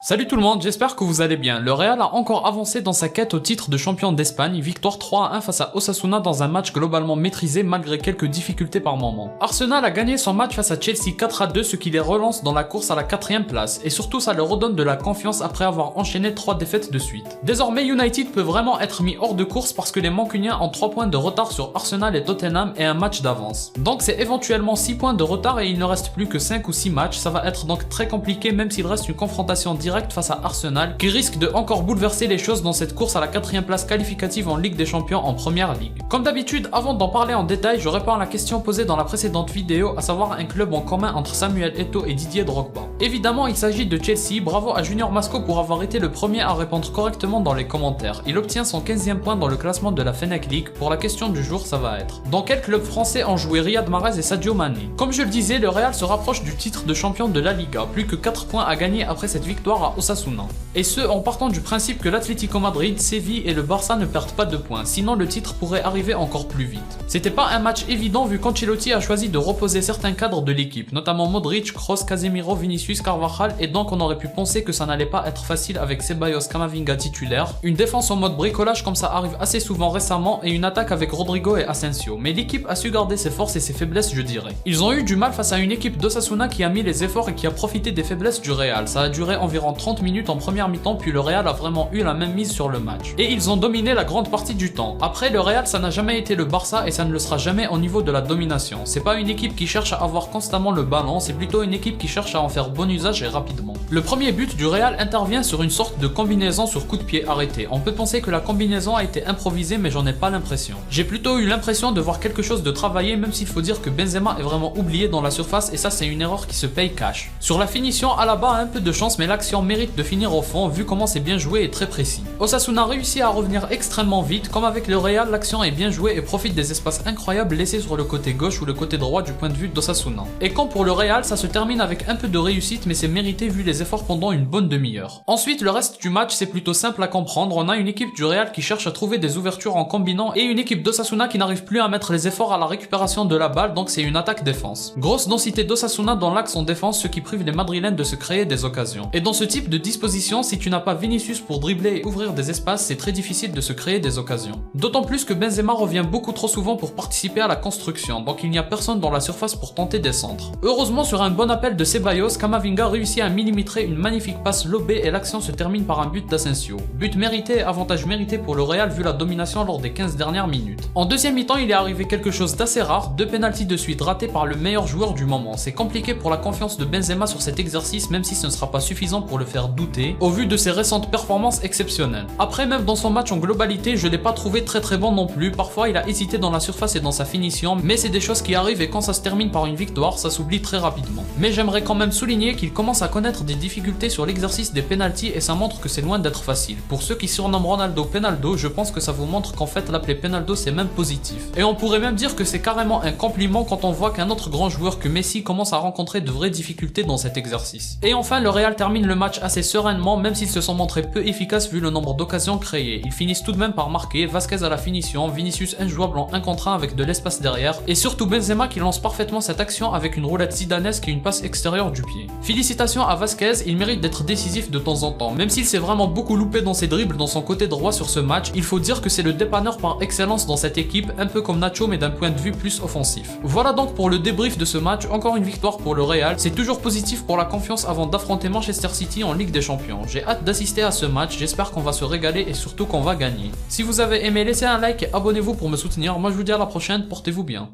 Salut tout le monde, j'espère que vous allez bien. Le Real a encore avancé dans sa quête au titre de champion d'Espagne, victoire 3-1 face à Osasuna dans un match globalement maîtrisé malgré quelques difficultés par moment. Arsenal a gagné son match face à Chelsea 4-2, ce qui les relance dans la course à la 4ème place, et surtout ça leur redonne de la confiance après avoir enchaîné 3 défaites de suite. Désormais United peut vraiment être mis hors de course parce que les Mancuniens ont 3 points de retard sur Arsenal et Tottenham et un match d'avance. Donc c'est éventuellement 6 points de retard et il ne reste plus que 5 ou 6 matchs, ça va être donc très compliqué même s'il reste une confrontation directe face à Arsenal qui risque de encore bouleverser les choses dans cette course à la 4ème place qualificative en Ligue des Champions en Première Ligue. Comme d'habitude, avant d'en parler en détail, je réponds à la question posée dans la précédente vidéo, à savoir un club en commun entre Samuel Eto'o et Didier Drogba. Évidemment, il s'agit de Chelsea, bravo à Junior Masco pour avoir été le premier à répondre correctement dans les commentaires. Il obtient son 15e point dans le classement de la Fennec League. Pour la question du jour, ça va être: dans quel club français ont joué Riyad Mahrez et Sadio Mané? Comme je le disais, le Real se rapproche du titre de champion de la Liga, plus que 4 points à gagner après cette victoire à Osasuna. Et ce, en partant du principe que l'Atlético Madrid, Séville et le Barça ne perdent pas de points, sinon le titre pourrait arriver encore plus vite. C'était pas un match évident vu qu'Ancelotti a choisi de reposer certains cadres de l'équipe, notamment Modric, Kroos, Casemiro, Vinicius, Carvajal, et donc on aurait pu penser que ça n'allait pas être facile avec Ceballos, Camavinga titulaire, une défense en mode bricolage comme ça arrive assez souvent récemment et une attaque avec Rodrigo et Asensio, mais l'équipe a su garder ses forces et ses faiblesses, je dirais. Ils ont eu du mal face à une équipe d'Osasuna qui a mis les efforts et qui a profité des faiblesses du Real. Ça a duré environ 30 minutes en première mi-temps, puis le Real a vraiment eu la même mise sur le match. Et ils ont dominé la grande partie du temps. Après, le Real, ça n'a jamais été le Barça et ça ne le sera jamais au niveau de la domination. C'est pas une équipe qui cherche à avoir constamment le ballon, c'est plutôt une équipe qui cherche à en faire bon usage et rapidement. Le premier but du Real intervient sur une sorte de combinaison sur coup de pied arrêté. On peut penser que la combinaison a été improvisée, mais j'en ai pas l'impression. J'ai plutôt eu l'impression de voir quelque chose de travaillé, même s'il faut dire que Benzema est vraiment oublié dans la surface et ça c'est une erreur qui se paye cash. Sur la finition, Alaba a un peu de chance, mais l'action mérite de finir au fond vu comment c'est bien joué et très précis. Osasuna réussit à revenir extrêmement vite, comme avec le Real, l'action est bien jouée et profite des espaces incroyables laissés sur le côté gauche ou le côté droit du point de vue d'Osasuna. Et quand pour le Real, ça se termine avec un peu de réussite, mais c'est mérité vu les efforts pendant une bonne demi-heure. Ensuite, le reste du match c'est plutôt simple à comprendre, on a une équipe du Real qui cherche à trouver des ouvertures en combinant et une équipe d'Osasuna qui n'arrive plus à mettre les efforts à la récupération de la balle, donc c'est une attaque-défense. Grosse densité d'Osasuna dans l'axe en défense, ce qui prive les Madrilènes de se créer des occasions. Et dans ce type de disposition, si tu n'as pas Vinicius pour dribbler et ouvrir des espaces, c'est très difficile de se créer des occasions. D'autant plus que Benzema revient beaucoup trop souvent pour participer à la construction, donc il n'y a personne dans la surface pour tenter des centres. Heureusement, sur un bon appel de Ceballos, Camavinga réussit à millimétrer une magnifique passe lobée et l'action se termine par un but d'Asensio. But mérité et avantage mérité pour le Real vu la domination lors des 15 dernières minutes. En deuxième mi-temps, il est arrivé quelque chose d'assez rare, 2 pénaltys de suite ratés par le meilleur joueur du moment. C'est compliqué pour la confiance de Benzema sur cet exercice, même si ce ne sera pas suffisant pour le faire douter, au vu de ses récentes performances exceptionnelles. Après, même dans son match en globalité, je l'ai pas trouvé très bon non plus. Parfois il a hésité dans la surface et dans sa finition, mais c'est des choses qui arrivent et quand ça se termine par une victoire, ça s'oublie très rapidement. Mais j'aimerais quand même souligner qu'il commence à connaître des difficultés sur l'exercice des pénaltys et ça montre que c'est loin d'être facile. Pour ceux qui surnomment Ronaldo Penaldo, je pense que ça vous montre qu'en fait l'appeler Penaldo c'est même positif. Et on pourrait même dire que c'est carrément un compliment quand on voit qu'un autre grand joueur que Messi commence à rencontrer de vraies difficultés dans cet exercice. Et enfin, le Real termine le match assez sereinement, même s'ils se sont montrés peu efficaces vu le nombre d'occasions créées. Ils finissent tout de même par marquer, Vasquez à la finition, Vinicius injouable en 1 contre 1 avec de l'espace derrière, et surtout Benzema qui lance parfaitement cette action avec une roulette zidanesque et une passe extérieure du pied. Félicitations à Vasquez, il mérite d'être décisif de temps en temps. Même s'il s'est vraiment beaucoup loupé dans ses dribbles dans son côté droit sur ce match, il faut dire que c'est le dépanneur par excellence dans cette équipe, un peu comme Nacho mais d'un point de vue plus offensif. Voilà donc pour le débrief de ce match, encore une victoire pour le Real, c'est toujours positif pour la confiance avant d'affronter Manchester City en Ligue des Champions. J'ai hâte d'assister à ce match, j'espère qu'on va se régaler et surtout qu'on va gagner. Si vous avez aimé, laissez un like et abonnez-vous pour me soutenir. Moi je vous dis à la prochaine, portez-vous bien.